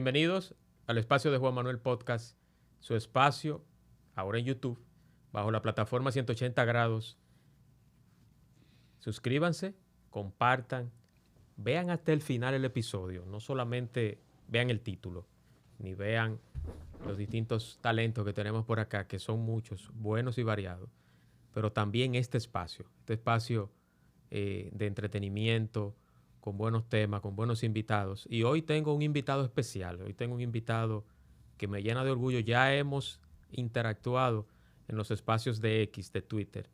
Bienvenidos al espacio de Juan Manuel Podcast, su espacio ahora en YouTube, bajo la plataforma 180 grados. Suscríbanse, compartan, vean hasta el final el episodio. No solamente vean el título, ni vean los distintos talentos que tenemos por acá, que son muchos, buenos y variados, pero también este espacio de entretenimiento, con buenos temas, con buenos invitados. Y hoy tengo un invitado especial, hoy tengo un invitado que me llena de orgullo. Ya hemos interactuado en los espacios de X, de Twitter.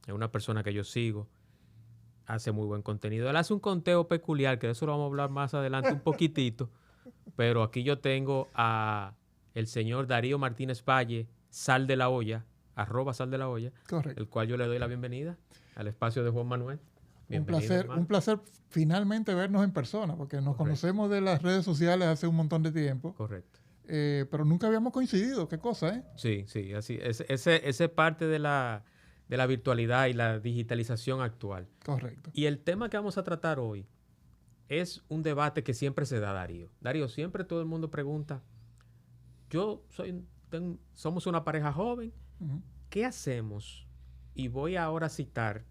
Es una persona que yo sigo, hace muy buen contenido. Él hace un conteo peculiar, que de eso lo vamos a hablar más adelante un poquitito, pero aquí yo tengo a el señor Darío Martínez Valle, Sal de la Olla, @Sal de la Olla, correcto, el cual yo le doy la bienvenida al espacio de Juan Manuel. Un placer finalmente vernos en persona, porque nos conocemos de las redes sociales hace un montón de tiempo. Correcto. Pero nunca habíamos coincidido, qué cosa, ¿eh? Sí, así. Ese es parte de la virtualidad y la digitalización actual. Correcto. Y el tema que vamos a tratar hoy es un debate que siempre se da, Darío. Darío, siempre todo el mundo pregunta, somos una pareja joven, ¿qué hacemos? Y voy ahora a citar.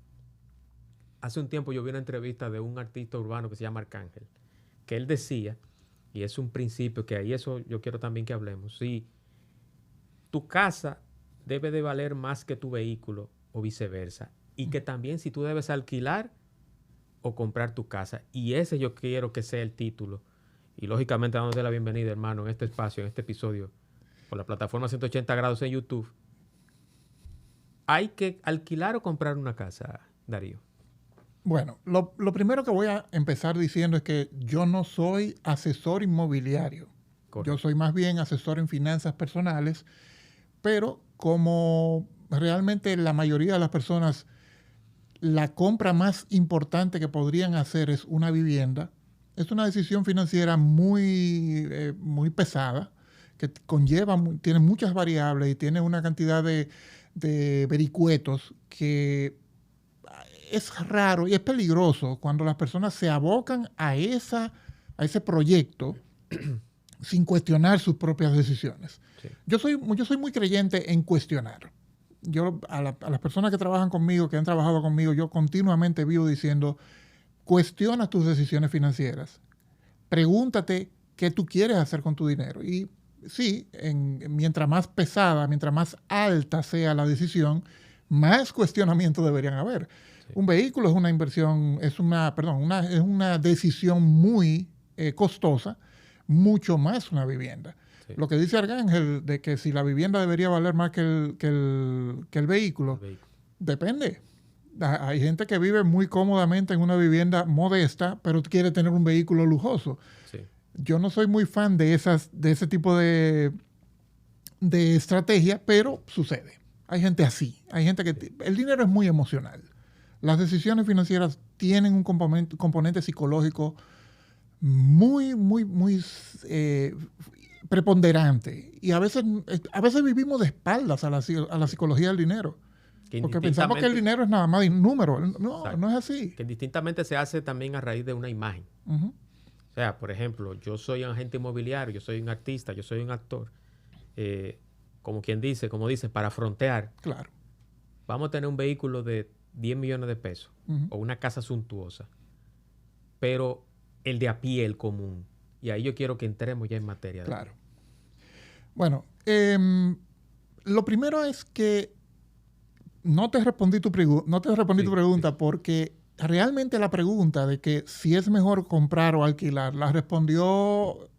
Hace un tiempo yo vi una entrevista de un artista urbano que se llama Arcángel, que él decía, y es un principio que ahí eso yo quiero también que hablemos, si tu casa debe de valer más que tu vehículo o viceversa, y que también si tú debes alquilar o comprar tu casa. Y ese yo quiero que sea el título. Y lógicamente dándote la bienvenida, hermano, en este espacio, en este episodio, por la plataforma 180 grados en YouTube. ¿Hay que alquilar o comprar una casa, Darío? Bueno, lo primero que voy a empezar diciendo es que yo no soy asesor inmobiliario. Correcto. Yo soy más bien asesor en finanzas personales, pero como realmente la mayoría de las personas, la compra más importante que podrían hacer es una vivienda, es una decisión financiera muy pesada, que tiene muchas variables y tiene una cantidad de vericuetos que es raro y es peligroso cuando las personas se abocan a ese proyecto sin cuestionar sus propias decisiones. Sí. Yo soy muy creyente en cuestionar. Yo a las personas que trabajan conmigo, que han trabajado conmigo, yo continuamente vivo diciendo, cuestiona tus decisiones financieras. Pregúntate qué tú quieres hacer con tu dinero. Y sí, mientras más pesada, mientras más alta sea la decisión, más cuestionamiento deberían haber. Sí. Un vehículo es una inversión, es una decisión muy costosa, mucho más una vivienda. Sí. Lo que dice Arcángel de que si la vivienda debería valer más que el vehículo, depende. Hay gente que vive muy cómodamente en una vivienda modesta, pero quiere tener un vehículo lujoso. Sí. Yo no soy muy fan de ese tipo de estrategia, pero sucede. Hay gente así. Hay gente que... El dinero es muy emocional. Las decisiones financieras tienen un componente psicológico muy preponderante. Y a veces vivimos de espaldas a la psicología del dinero. Porque pensamos que el dinero es nada más un número. No es así. Que indistintamente se hace también a raíz de una imagen. O sea, por ejemplo, yo soy un agente inmobiliario, yo soy un artista, yo soy un actor. Como dice, para frontear. Claro. Vamos a tener un vehículo de 10 millones de pesos o una casa suntuosa. Pero el de a pie, el común. Y ahí yo quiero que entremos ya en materia. Claro. Bueno, lo primero es que no te respondí tu pregunta porque realmente la pregunta de que si es mejor comprar o alquilar la respondió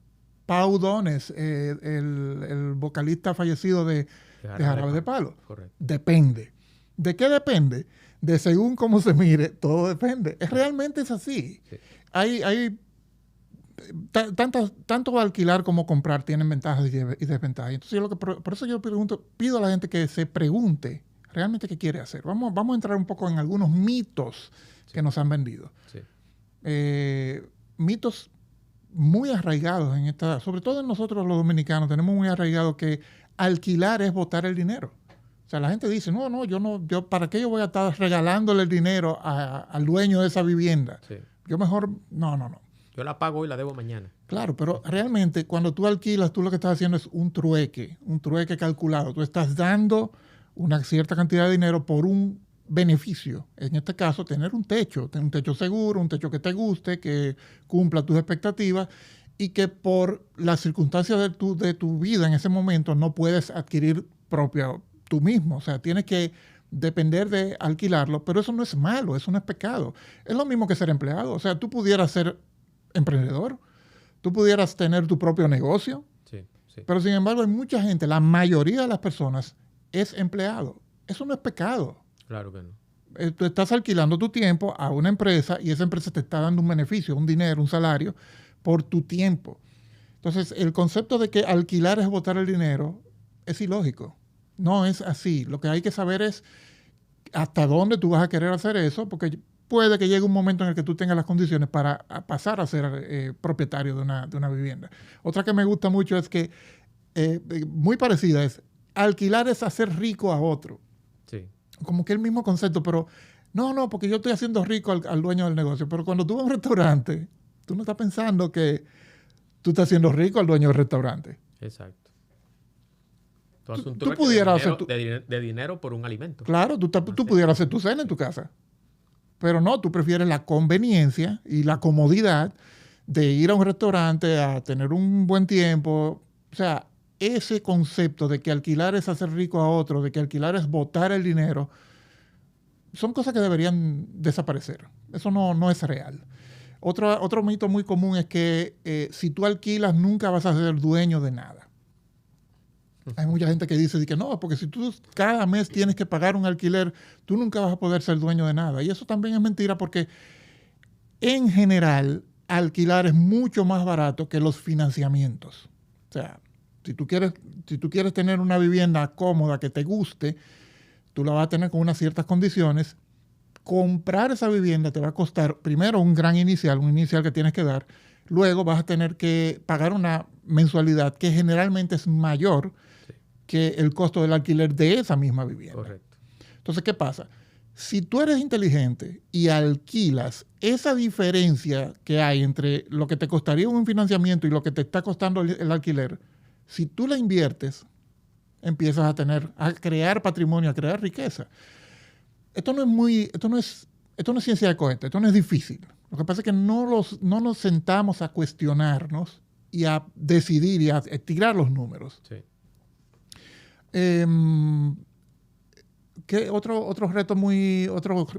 Pau Donés, el vocalista fallecido de Jarabe de Palo. Correcto. Depende. ¿De qué depende? De según cómo se mire, todo depende. Realmente es así. Sí. Hay tanto alquilar como comprar tienen ventajas y desventajas. Entonces, por eso yo pido a la gente que se pregunte realmente qué quiere hacer. Vamos a entrar un poco en algunos mitos que nos han vendido. Sí. Mitos muy arraigados sobre todo en nosotros los dominicanos, tenemos muy arraigado que alquilar es botar el dinero. O sea, la gente dice, yo ¿para qué yo voy a estar regalándole el dinero al dueño de esa vivienda? Sí. Yo mejor, no. Yo la pago hoy y la debo mañana. Claro, pero realmente cuando tú alquilas, tú lo que estás haciendo es un trueque calculado. Tú estás dando una cierta cantidad de dinero por un beneficio. En este caso, tener un techo seguro, un techo que te guste, que cumpla tus expectativas y que por las circunstancias de tu vida en ese momento no puedes adquirir propio tú mismo. O sea, tienes que depender de alquilarlo, pero eso no es malo, eso no es pecado. Es lo mismo que ser empleado. O sea, tú pudieras ser emprendedor, tú pudieras tener tu propio negocio, sí, sí. Pero sin embargo hay mucha gente, la mayoría de las personas es empleado. Eso no es pecado. Claro que no. Tú estás alquilando tu tiempo a una empresa y esa empresa te está dando un beneficio, un dinero, un salario por tu tiempo. Entonces, el concepto de que alquilar es botar el dinero es ilógico. No es así. Lo que hay que saber es hasta dónde tú vas a querer hacer eso, porque puede que llegue un momento en el que tú tengas las condiciones para pasar a ser propietario de una vivienda. Otra que me gusta mucho es que, muy parecida, es alquilar es hacer rico a otro. Sí. Como que el mismo concepto, pero no, porque yo estoy haciendo rico al dueño del negocio. Pero cuando tú vas a un restaurante, tú no estás pensando que tú estás haciendo rico al dueño del restaurante. Exacto. Tú pudieras hacer de dinero por un alimento. Claro, tú pudieras hacer tu cena en tu casa. Pero no, tú prefieres la conveniencia y la comodidad de ir a un restaurante a tener un buen tiempo. O sea, ese concepto de que alquilar es hacer rico a otro, de que alquilar es botar el dinero, son cosas que deberían desaparecer. Eso no es real. Otro mito muy común es que si tú alquilas nunca vas a ser dueño de nada. Hay mucha gente que dice que no, porque si tú cada mes tienes que pagar un alquiler, tú nunca vas a poder ser dueño de nada. Y eso también es mentira porque en general alquilar es mucho más barato que los financiamientos. O sea, si tú quieres tener una vivienda cómoda que te guste, tú la vas a tener con unas ciertas condiciones. Comprar esa vivienda te va a costar primero un inicial que tienes que dar. Luego vas a tener que pagar una mensualidad que generalmente es mayor que el costo del alquiler de esa misma vivienda. Correcto. Entonces, ¿qué pasa? Si tú eres inteligente y alquilas esa diferencia que hay entre lo que te costaría un financiamiento y lo que te está costando el alquiler, si tú la inviertes, empiezas a crear patrimonio, a crear riqueza. Esto no es ciencia de cohete, esto no es difícil. Lo que pasa es que no nos sentamos a cuestionarnos y a decidir y a tirar los números. Sí. Otro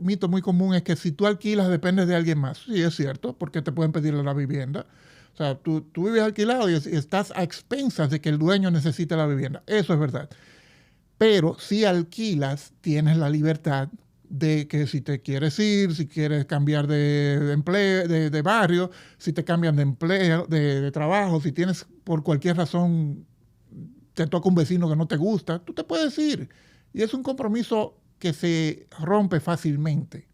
mito muy común es que si tú alquilas dependes de alguien más. Sí, es cierto, porque te pueden pedir la vivienda. O sea, tú vives alquilado y estás a expensas de que el dueño necesite la vivienda. Eso es verdad. Pero si alquilas, tienes la libertad de que si te quieres ir, si quieres cambiar de empleo, de barrio, si te cambian de empleo, de trabajo, si tienes por cualquier razón te toca un vecino que no te gusta, tú te puedes ir. Y es un compromiso que se rompe fácilmente.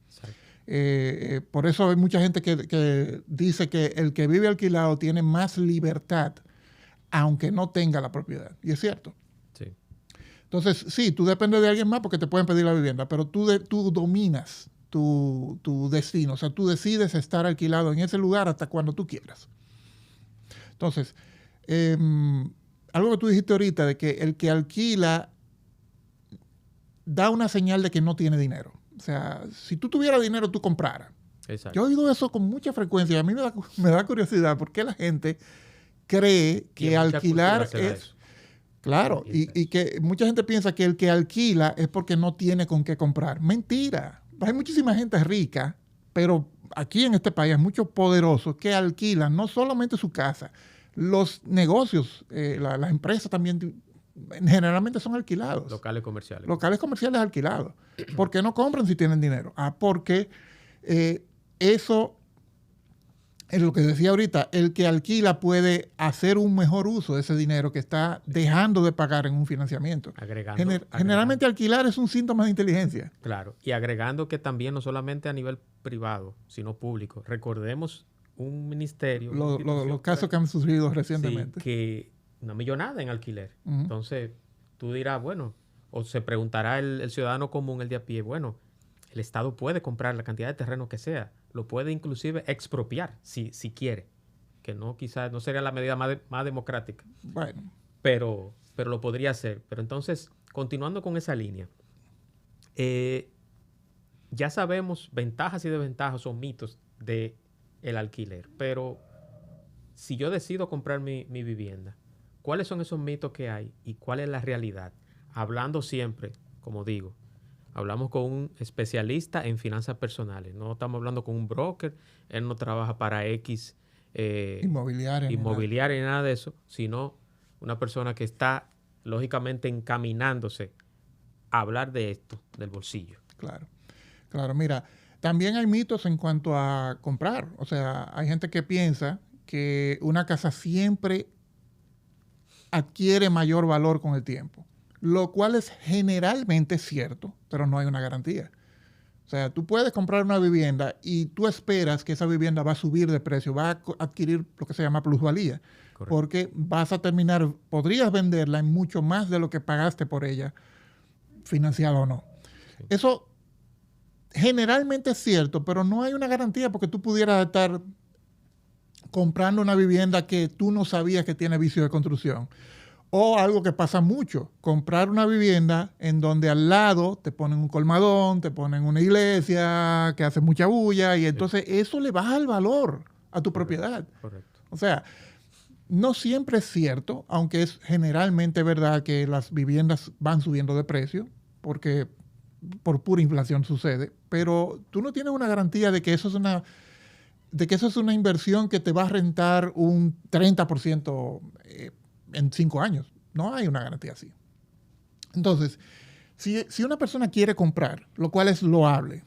Por eso hay mucha gente que dice que el que vive alquilado tiene más libertad, aunque no tenga la propiedad. Y es cierto. Sí. Entonces, sí, tú dependes de alguien más porque te pueden pedir la vivienda, pero tú dominas tu destino. O sea, tú decides estar alquilado en ese lugar hasta cuando tú quieras. Entonces, algo que tú dijiste ahorita, de que el que alquila da una señal de que no tiene dinero. O sea, si tú tuvieras dinero, tú compraras. Exacto. Yo he oído eso con mucha frecuencia. A mí me da curiosidad por qué la gente cree que alquilar es... Claro, y que mucha gente piensa que el que alquila es porque no tiene con qué comprar. Mentira. Hay muchísima gente rica, pero aquí en este país hay muchos poderosos que alquilan no solamente su casa, los negocios, las empresas también generalmente son alquilados. Locales comerciales. Locales comerciales alquilados. ¿Por qué no compran si tienen dinero? Porque eso es lo que decía ahorita. El que alquila puede hacer un mejor uso de ese dinero que está dejando de pagar en un financiamiento. Generalmente alquilar es un síntoma de inteligencia. Claro. Y agregando que también no solamente a nivel privado, sino público. Recordemos un ministerio. Los casos que han surgido recientemente. Sí, que una millonada en alquiler. Uh-huh. Entonces, tú dirás, bueno, o se preguntará el ciudadano común, el de a pie, bueno, el Estado puede comprar la cantidad de terreno que sea. Lo puede inclusive expropiar si quiere. Que no, quizás no sería la medida más democrática. Bueno. Pero lo podría hacer. Pero entonces, continuando con esa línea, ya sabemos ventajas y desventajas o mitos del alquiler. Pero si yo decido comprar mi vivienda, ¿cuáles son esos mitos que hay y cuál es la realidad? Hablando siempre, como digo, hablamos con un especialista en finanzas personales. No estamos hablando con un broker. Él no trabaja para X inmobiliaria ni nada de eso, sino una persona que está lógicamente encaminándose a hablar de esto, del bolsillo. Claro. Mira, también hay mitos en cuanto a comprar. O sea, hay gente que piensa que una casa siempre adquiere mayor valor con el tiempo, lo cual es generalmente cierto, pero no hay una garantía. O sea, tú puedes comprar una vivienda y tú esperas que esa vivienda va a subir de precio, va a adquirir lo que se llama plusvalía. Correcto. Porque vas a terminar, podrías venderla en mucho más de lo que pagaste por ella, financiada o no. Sí. Eso generalmente es cierto, pero no hay una garantía porque tú pudieras estar comprando una vivienda que tú no sabías que tiene vicio de construcción. O algo que pasa mucho, comprar una vivienda en donde al lado te ponen un colmadón, te ponen una iglesia que hace mucha bulla y entonces eso le baja el valor a tu propiedad. Correcto. O sea, no siempre es cierto, aunque es generalmente verdad que las viviendas van subiendo de precio, porque por pura inflación sucede, pero tú no tienes una garantía de que eso es una inversión que te va a rentar un 30% en 5 años. No hay una garantía así. Entonces, si una persona quiere comprar, lo cual es loable,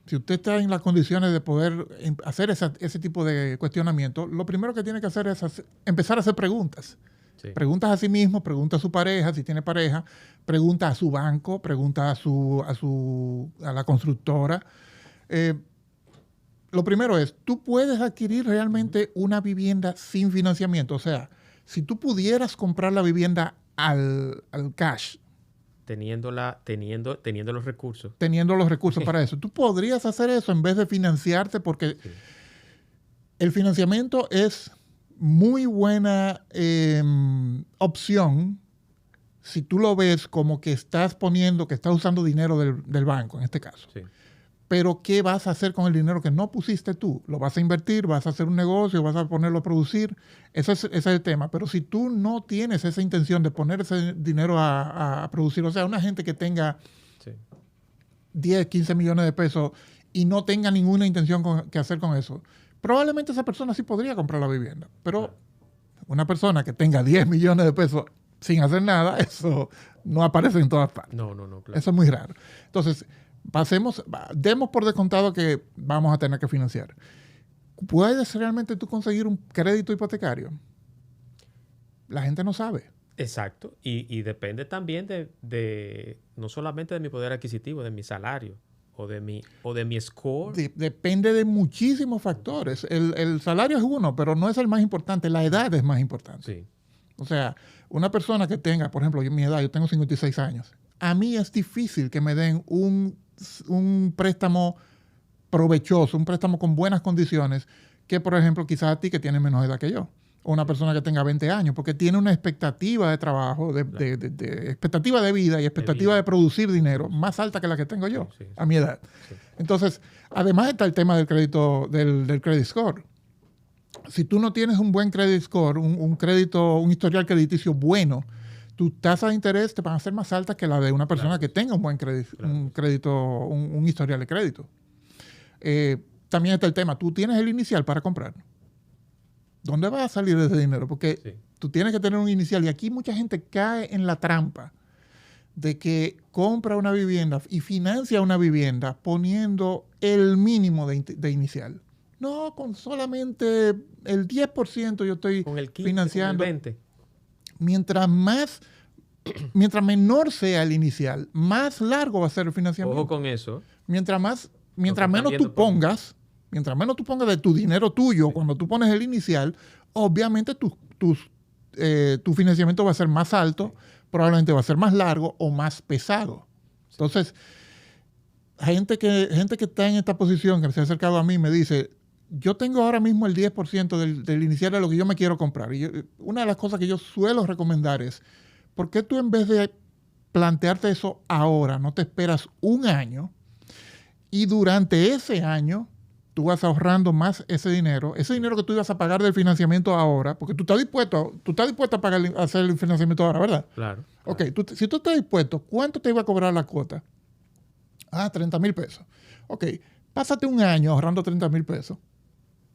si usted está en las condiciones de poder hacer ese tipo de cuestionamiento, lo primero que tiene que hacer es empezar a hacer preguntas. Sí. Preguntas a sí mismo, pregunta a su pareja, si tiene pareja, pregunta a su banco, pregunta a la constructora. Lo primero es, ¿tú puedes adquirir realmente una vivienda sin financiamiento? O sea, si tú pudieras comprar la vivienda al cash. Teniendo los recursos. Teniendo los recursos para eso. Tú podrías hacer eso en vez de financiarte porque sí. El financiamiento es muy buena opción si tú lo ves como que estás usando dinero del banco, en este caso. Sí. Pero ¿qué vas a hacer con el dinero que no pusiste tú? ¿Lo vas a invertir? ¿Vas a hacer un negocio? ¿Vas a ponerlo a producir? Ese es el tema. Pero si tú no tienes esa intención de poner ese dinero a producir, o sea, una gente que tenga 10, 15 millones de pesos y no tenga ninguna intención que hacer con eso, probablemente esa persona sí podría comprar la vivienda. Pero una persona que tenga 10 millones de pesos sin hacer nada, eso no aparece en todas partes. No, claro. Eso es muy raro. Entonces, demos por descontado que vamos a tener que financiar. ¿Puedes realmente tú conseguir un crédito hipotecario? La gente no sabe. Exacto. Y depende también de no solamente de mi poder adquisitivo, de mi salario o de mi score. Depende de muchísimos factores. El salario es uno, pero no es el más importante. La edad es más importante. Sí. O sea, una persona que tenga, por ejemplo, mi edad, yo tengo 56 años. A mí es difícil que me den un préstamo provechoso, un préstamo con buenas condiciones, que por ejemplo quizás a ti que tienes menos edad que yo, o una persona que tenga 20 años, porque tiene una expectativa de trabajo, de expectativa de vida y expectativa de producir dinero más alta que la que tengo yo a mi edad. Sí. Entonces, además está el tema del crédito, del credit score. Si tú no tienes un buen credit score, un historial crediticio bueno, tus tasas de interés te van a ser más altas que la de una persona que tenga un buen crédito, un historial de crédito. También está el tema, tú tienes el inicial para comprar. ¿Dónde vas a salir ese dinero? Porque tú tienes que tener un inicial y aquí mucha gente cae en la trampa de que compra una vivienda y financia una vivienda poniendo el mínimo de inicial. No, con solamente el 10% yo estoy con el 15, financiando. Con el 20%. Mientras menor sea el inicial, más largo va a ser el financiamiento. Ojo con eso. Mientras menos tú pongas de tu dinero tuyo, cuando tú pones el inicial, obviamente tu financiamiento va a ser más alto, probablemente va a ser más largo o más pesado. Entonces, gente que está en esta posición, que se ha acercado a mí, me dice, yo tengo ahora mismo el 10% del inicial de lo que yo me quiero comprar. Una de las cosas que yo suelo recomendar es, ¿por qué tú en vez de plantearte eso ahora, no te esperas un año y durante ese año tú vas ahorrando más ese dinero que tú ibas a pagar del financiamiento ahora, porque tú estás dispuesto a pagar, a hacer el financiamiento ahora, ¿verdad? Claro. Ok, si tú estás dispuesto, ¿cuánto te iba a cobrar la cuota? 30,000 pesos. Ok, pásate un año ahorrando 30,000 pesos.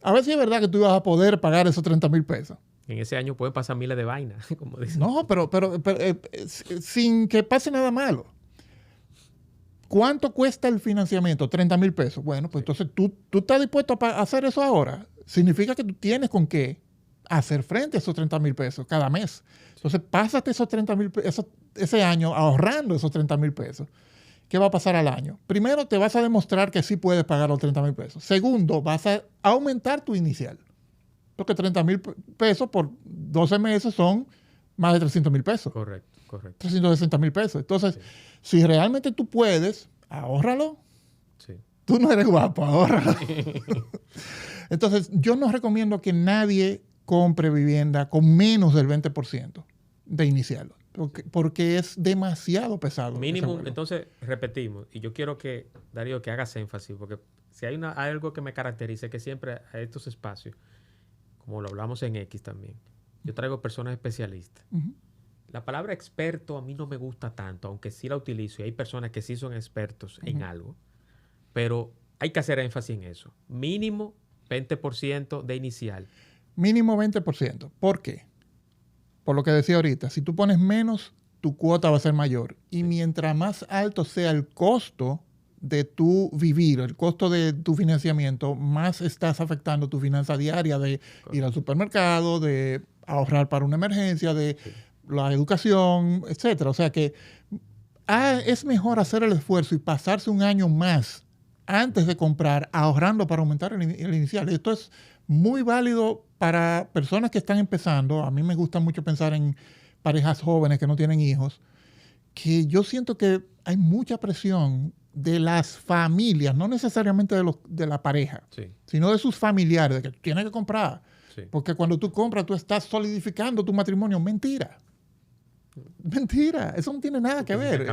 A ver si es verdad que tú ibas a poder pagar esos 30,000 pesos. En ese año pueden pasar miles de vainas, como dicen. No, pero sin que pase nada malo. ¿Cuánto cuesta el financiamiento? 30,000 pesos. Bueno, pues entonces tú estás dispuesto a hacer eso ahora. Significa que tú tienes con qué hacer frente a esos 30,000 pesos cada mes. Entonces, pásate esos 30,000 pesos ese año ahorrando esos 30,000 pesos. ¿Qué va a pasar al año? Primero, te vas a demostrar que sí puedes pagar los 30,000 pesos. Segundo, vas a aumentar tu inicial. Porque 30,000 pesos por 12 meses son más de 300,000 pesos. Correcto. 360,000 pesos. Entonces, sí, si realmente tú puedes, ahórralo. Sí. Tú no eres guapo, ahórralo. Entonces, yo no recomiendo que nadie compre vivienda con menos del 20% de inicial. Porque es demasiado pesado. Mínimo, entonces, repetimos, y yo quiero que, Darío, que hagas énfasis, porque si hay algo que me caracteriza, es que siempre a estos espacios, como lo hablamos en X también, yo traigo personas especialistas. Uh-huh. La palabra experto a mí no me gusta tanto, aunque sí la utilizo, y hay personas que sí son expertos en algo, pero hay que hacer énfasis en eso. Mínimo 20% de inicial. Mínimo 20%. ¿Por qué? Por lo que decía ahorita, si tú pones menos, tu cuota va a ser mayor. Y mientras más alto sea el costo de tu vivir, el costo de tu financiamiento, más estás afectando tu finanza diaria de ir al supermercado, de ahorrar para una emergencia, de la educación, etcétera. O sea que es mejor hacer el esfuerzo y pasarse un año más antes de comprar, ahorrando para aumentar el inicial. Esto es muy válido para personas que están empezando. A mí me gusta mucho pensar en parejas jóvenes que no tienen hijos, que yo siento que hay mucha presión de las familias, no necesariamente de la pareja, sino de sus familiares, de que tú tienes que comprar. Sí. Porque cuando tú compras, tú estás solidificando tu matrimonio. Mentira. Eso no tiene nada que ver.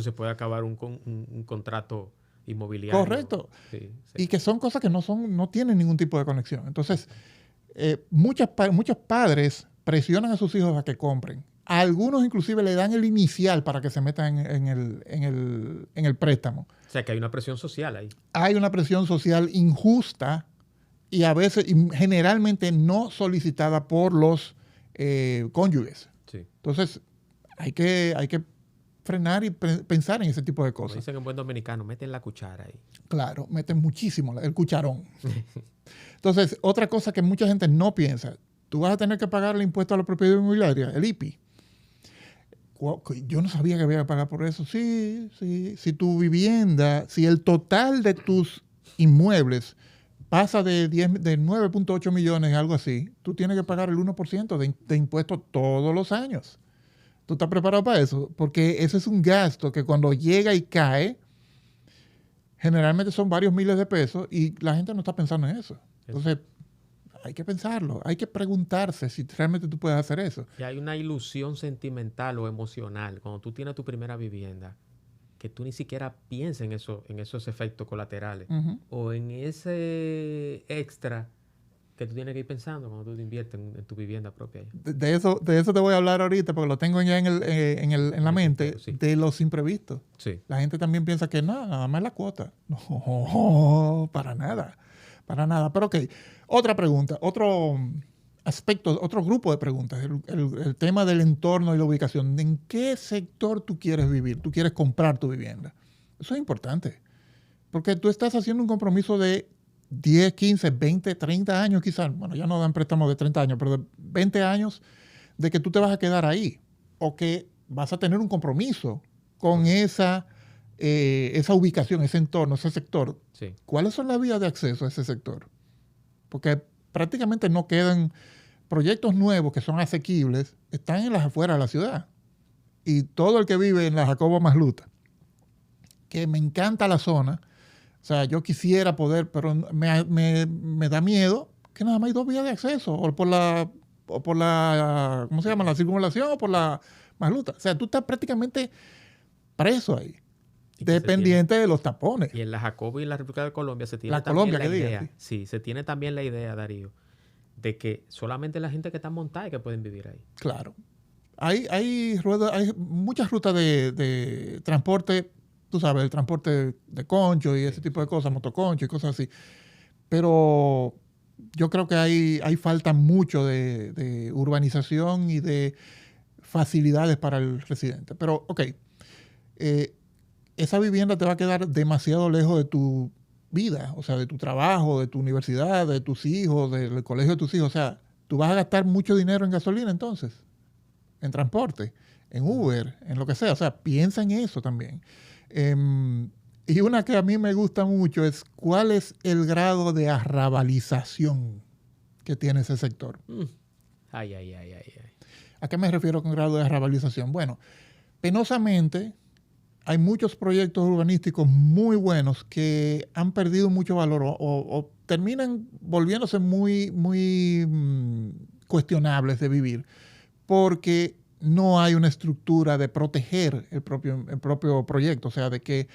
Se puede acabar un contrato inmobiliario. Correcto. Sí. Y que son cosas que no tienen ningún tipo de conexión. Entonces, muchos padres presionan a sus hijos a que compren. A algunos inclusive le dan el inicial para que se metan en el préstamo. O sea, que hay una presión social ahí. Hay una presión social injusta y a veces, y generalmente no solicitada por los cónyuges. Sí. Entonces, hay que frenar y pensar en ese tipo de cosas. Como dicen en buen dominicano, meten la cuchara ahí. Claro, meten muchísimo el cucharón. Entonces, otra cosa que mucha gente no piensa, tú vas a tener que pagar el impuesto a la propiedad inmobiliaria, el IPI. Yo no sabía que había que pagar por eso. Sí. Si tu vivienda, si el total de tus inmuebles pasa de 9.8 millones, algo así, tú tienes que pagar el 1% de impuestos todos los años. ¿Tú estás preparado para eso? Porque ese es un gasto que cuando llega y cae, generalmente son varios miles de pesos y la gente no está pensando en eso. Entonces, hay que pensarlo, hay que preguntarse si realmente tú puedes hacer eso. Y hay una ilusión sentimental o emocional cuando tú tienes tu primera vivienda, que tú ni siquiera piensas en esos efectos colaterales o en ese extra que tú tienes que ir pensando cuando tú te inviertes en tu vivienda propia. De eso te voy a hablar ahorita porque lo tengo ya en la mente, de los imprevistos. Sí. La gente también piensa que nada más la cuota. No, para nada. Pero ok, otra pregunta, otro aspecto, otro grupo de preguntas, el tema del entorno y la ubicación. ¿En qué sector tú quieres vivir? ¿Tú quieres comprar tu vivienda? Eso es importante, porque tú estás haciendo un compromiso de 10, 15, 20, 30 años quizás. Bueno, ya no dan préstamos de 30 años, pero de 20 años de que tú te vas a quedar ahí o que vas a tener un compromiso con esa ubicación, ese entorno, ese sector. Sí. ¿Cuáles son las vías de acceso a ese sector? Porque prácticamente no quedan proyectos nuevos que son asequibles, están en las afueras de la ciudad. Y todo el que vive en la Jacobo Masluta que me encanta la zona. O sea, yo quisiera poder, pero me da miedo que nada más hay 2 vías de acceso, o por la, ¿cómo se llama? La circunvalación o por la Magluta. O sea, tú estás prácticamente preso ahí, dependiente de los tapones. Y en la Jacobo y en la República de Colombia se tiene también la idea. Sí, se tiene también la idea, Darío, de que solamente la gente que está montada es que pueden vivir ahí. Claro. Hay muchas rutas de transporte, tú sabes, el transporte de concho y ese tipo de cosas, motoconcho y cosas así. Pero yo creo que hay falta mucho de urbanización y de facilidades para el residente. Pero, ok, esa vivienda te va a quedar demasiado lejos de tu vida, o sea, de tu trabajo, de tu universidad, de tus hijos, del colegio de tus hijos. O sea, tú vas a gastar mucho dinero en gasolina entonces, en transporte, en Uber, en lo que sea. O sea, piensa en eso también. Y una que a mí me gusta mucho es cuál es el grado de arrabalización que tiene ese sector. Ay. ¿A qué me refiero con grado de arrabalización? Bueno, penosamente hay muchos proyectos urbanísticos muy buenos que han perdido mucho valor o terminan volviéndose muy cuestionables de vivir porque no hay una estructura de proteger el propio proyecto. O sea, de que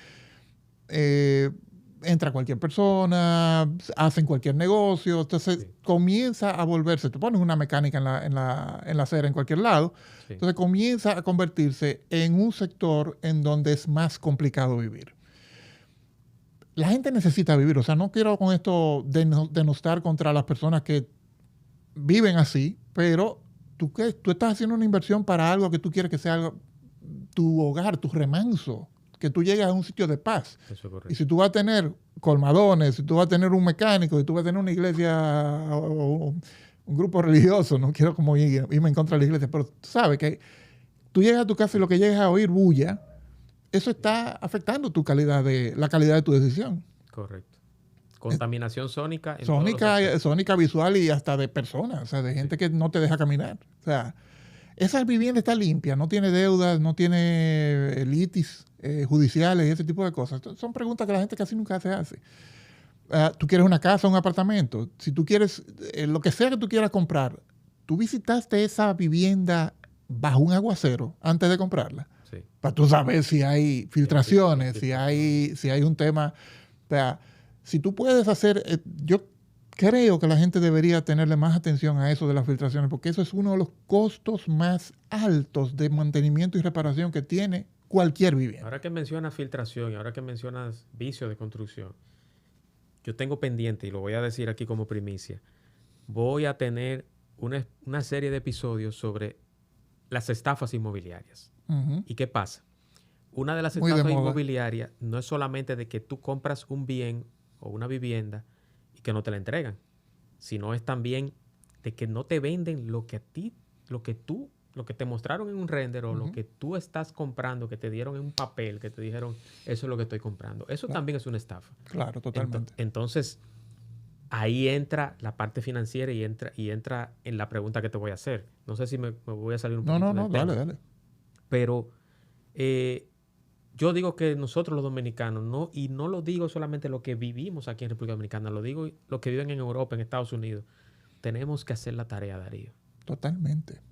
entra cualquier persona, hacen cualquier negocio, entonces comienza a volverse, te pones una mecánica en la acera en cualquier lado, entonces comienza a convertirse en un sector en donde es más complicado vivir. La gente necesita vivir, o sea, no quiero con esto denostar contra las personas que viven así, pero tú estás haciendo una inversión para algo que tú quieres que sea tu hogar, tu remanso, que tú llegues a un sitio de paz. Eso es correcto. Y si tú vas a tener colmadones, si tú vas a tener un mecánico, si tú vas a tener una iglesia o un grupo religioso, no quiero como irme en contra de la iglesia, pero tú sabes que tú llegas a tu casa y lo que llegas a oír bulla, eso está afectando la calidad de tu decisión. Correcto. Contaminación sónica. Sónica, visual y hasta de personas, o sea, de gente que no te deja caminar. O sea, esa vivienda está limpia, no tiene deudas, no tiene litis judiciales y ese tipo de cosas. Son preguntas que la gente casi nunca se hace. Tú quieres una casa, un apartamento. Si tú quieres, lo que sea que tú quieras comprar, tú visitaste esa vivienda bajo un aguacero antes de comprarla. Sí. Para tú saber si hay filtraciones, si hay un tema. O sea, si tú puedes hacer, yo creo que la gente debería tenerle más atención a eso de las filtraciones, porque eso es uno de los costos más altos de mantenimiento y reparación que tiene cualquier vivienda. Ahora que mencionas filtración y ahora que mencionas vicio de construcción, yo tengo pendiente, y lo voy a decir aquí como primicia, voy a tener una serie de episodios sobre las estafas inmobiliarias. Uh-huh. ¿Y qué pasa? Una de las estafas inmobiliarias no es solamente de que tú compras un bien o una vivienda y que no te la entregan, sino es también de que no te venden lo que te mostraron en un render o lo que tú estás comprando, que te dieron en un papel, que te dijeron, eso es lo que estoy comprando. Eso también es una estafa. Claro, totalmente. Entonces, ahí entra la parte financiera y entra en la pregunta que te voy a hacer. No sé si me voy a salir un poquito del tema. Dale. Pero yo digo que nosotros los dominicanos, y no lo digo solamente lo que vivimos aquí en República Dominicana, lo digo los que viven en Europa, en Estados Unidos, tenemos que hacer la tarea, Darío. Totalmente.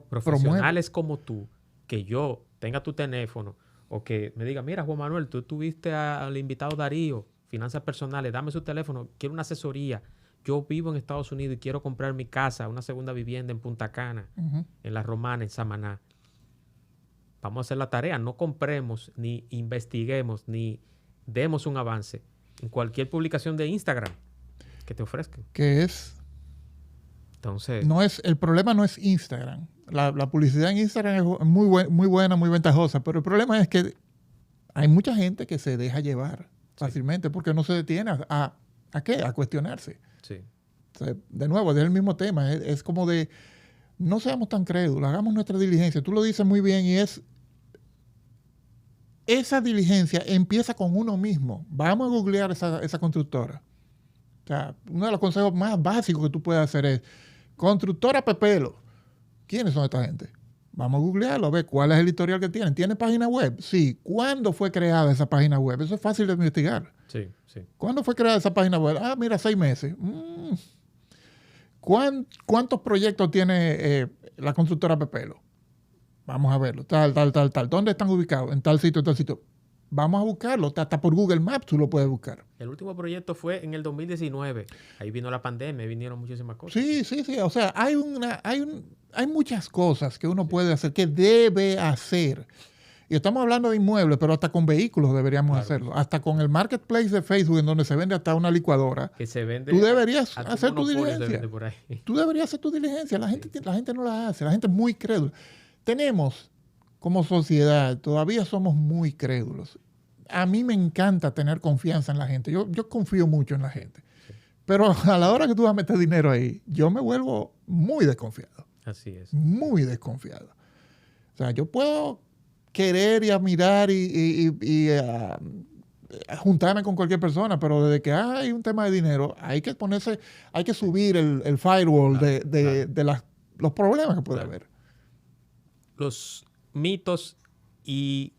Profesionales como tú, que yo tenga tu teléfono o que me diga, mira, Juan Manuel, tú tuviste al invitado Darío, finanzas personales, dame su teléfono, quiero una asesoría. Yo vivo en Estados Unidos y quiero comprar mi casa, una segunda vivienda en Punta Cana, en La Romana, en Samaná. Vamos a hacer la tarea. No compremos, ni investiguemos, ni demos un avance en cualquier publicación de Instagram que te ofrezcan. ¿Qué es? Entonces, el problema no es Instagram. La publicidad en Instagram es muy buena, muy ventajosa, pero el problema es que hay mucha gente que se deja llevar fácilmente porque no se detiene a cuestionarse. Sí. O sea, de nuevo, es el mismo tema. Es como de, no seamos tan crédulos, hagamos nuestra diligencia. Tú lo dices muy bien y esa diligencia empieza con uno mismo. Vamos a googlear esa constructora. O sea, uno de los consejos más básicos que tú puedes hacer es Constructora Pepelo. ¿Quiénes son esta gente? Vamos a googlearlo, a ver cuál es el historial que tienen. ¿Tiene página web? Sí. ¿Cuándo fue creada esa página web? Eso es fácil de investigar. Sí, sí. ¿Cuándo fue creada esa página web? Ah, mira, 6 meses. ¿Cuántos proyectos tiene la constructora Pepelo? Vamos a verlo. Tal. ¿Dónde están ubicados? En tal sitio, tal sitio. Vamos a buscarlo. Hasta por Google Maps tú lo puedes buscar. El último proyecto fue en el 2019. Ahí vino la pandemia, vinieron muchísimas cosas. Sí. O sea, hay muchas cosas que uno puede hacer, que debe hacer. Y estamos hablando de inmuebles, pero hasta con vehículos deberíamos hacerlo. Hasta con el marketplace de Facebook, en donde se vende hasta una licuadora. Que se vende. Tú deberías hacer tu diligencia. Tú deberías hacer tu diligencia. La gente no la hace. La gente es muy crédula. Tenemos, como sociedad, todavía somos muy crédulos. A mí me encanta tener confianza en la gente. Yo confío mucho en la gente. Pero a la hora que tú vas a meter dinero ahí, yo me vuelvo muy desconfiado. Así es. Muy desconfiado. O sea, yo puedo querer y admirar y juntarme con cualquier persona, pero desde que hay un tema de dinero, hay que subir el firewall de los problemas que puede haber. Los mitos y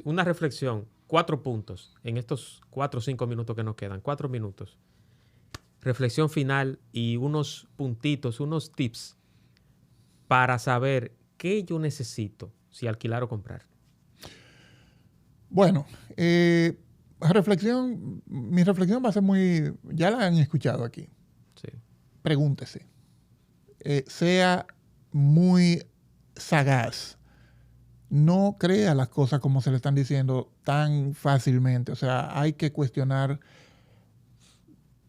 una reflexión, 4 puntos en estos 4 o 5 minutos que nos quedan, 4 minutos. Reflexión final y unos puntitos, unos tips para saber qué yo necesito si alquilar o comprar. Bueno, mi reflexión va a ser ya la han escuchado aquí. Sí. Pregúntese. Sea muy sagaz. No crea las cosas como se le están diciendo tan fácilmente. O sea, hay que cuestionar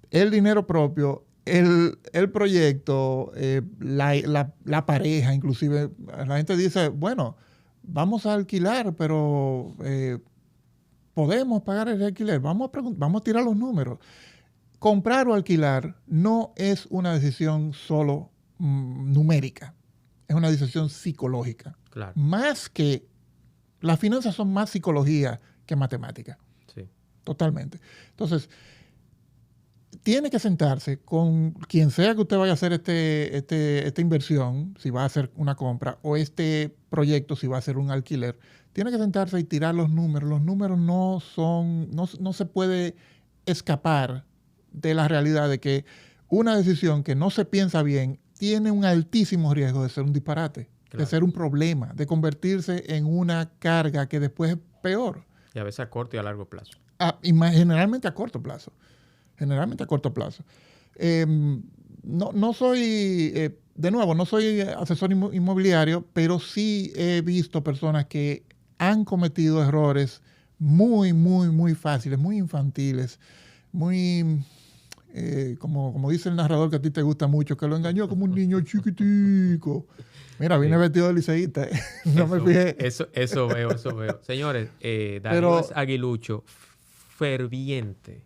el dinero propio, el proyecto, la pareja, inclusive. La gente dice, bueno, vamos a alquilar, pero podemos pagar el alquiler. Vamos a tirar los números. Comprar o alquilar no es una decisión solo numérica. Es una decisión psicológica. Claro. Más que... Las finanzas son más psicología que matemática. Sí. Totalmente. Entonces, tiene que sentarse con quien sea que usted vaya a hacer esta inversión, si va a hacer una compra, o este proyecto, si va a hacer un alquiler. Tiene que sentarse y tirar los números. Los números no se puede escapar de la realidad de que una decisión que no se piensa bien tiene un altísimo riesgo de ser un disparate, claro, de ser un problema, de convertirse en una carga que después es peor. Y a veces a corto y a largo plazo. Y generalmente a corto plazo. No soy, de nuevo, no soy asesor inmobiliario, pero sí he visto personas que han cometido errores muy, muy, muy fáciles, muy infantiles, muy... como dice el narrador que a ti te gusta mucho, que lo engañó como un niño chiquitico. Mira, viene vestido de liceísta. No me fijé. Eso veo. Señores, Darío es aguilucho, ferviente,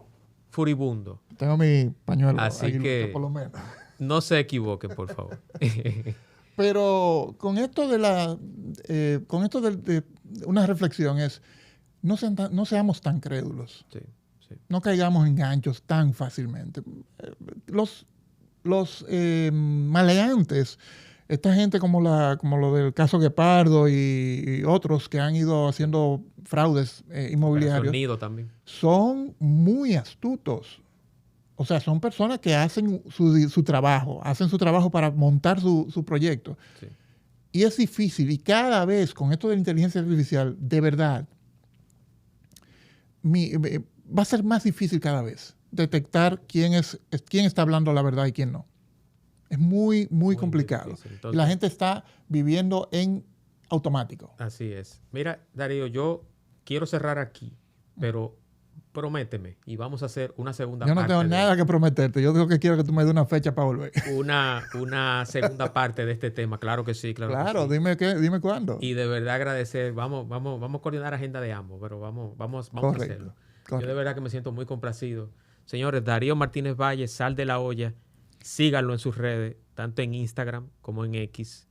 furibundo. Tengo mi pañuelo así aguilucho, que por lo menos. No se equivoquen, por favor. Pero con esto de una reflexión es, no seamos tan crédulos. Sí. No caigamos en ganchos tan fácilmente. Los maleantes, esta gente como lo del caso Guepardo y otros que han ido haciendo fraudes inmobiliarios, también, son muy astutos. O sea, son personas que hacen su trabajo para montar su proyecto. Sí. Y es difícil. Y cada vez, con esto de la inteligencia artificial, de verdad, va a ser más difícil cada vez detectar quién está hablando la verdad y quién no. Es muy, muy complicado. Entonces, y la gente está viviendo en automático. Así es. Mira, Darío, yo quiero cerrar aquí, pero prométeme y vamos a hacer una segunda parte. Yo no tengo nada que prometerte. Yo digo que quiero que tú me des una fecha para volver. Una segunda parte de este tema. Claro que sí. Claro, que sí. Dime cuándo. Y de verdad agradecer. Vamos a coordinar agenda de ambos, pero vamos a hacerlo. Correcto. Yo de verdad que me siento muy complacido. Señores, Darío Martínez Valle, Sal de la Olla. Síganlo en sus redes, tanto en Instagram como en X.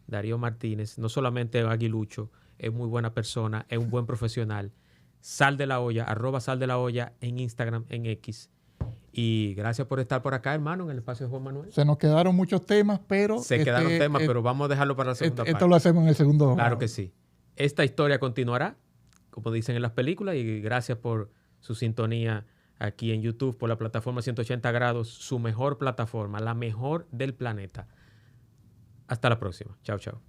Darío Martínez, no solamente es aguilucho, es muy buena persona, es un buen profesional. Sal de la Olla, @Sal de la Olla en Instagram, en X. Y gracias por estar por acá, hermano, en el espacio de Juan Manuel. Se nos quedaron muchos temas, pero... quedaron temas, pero vamos a dejarlo para la segunda parte. Esto lo hacemos en el segundo. Claro que sí. Esta historia continuará, como dicen en las películas, y gracias por su sintonía aquí en YouTube, por la plataforma 180 grados, su mejor plataforma, la mejor del planeta. Hasta la próxima. Chao, chao.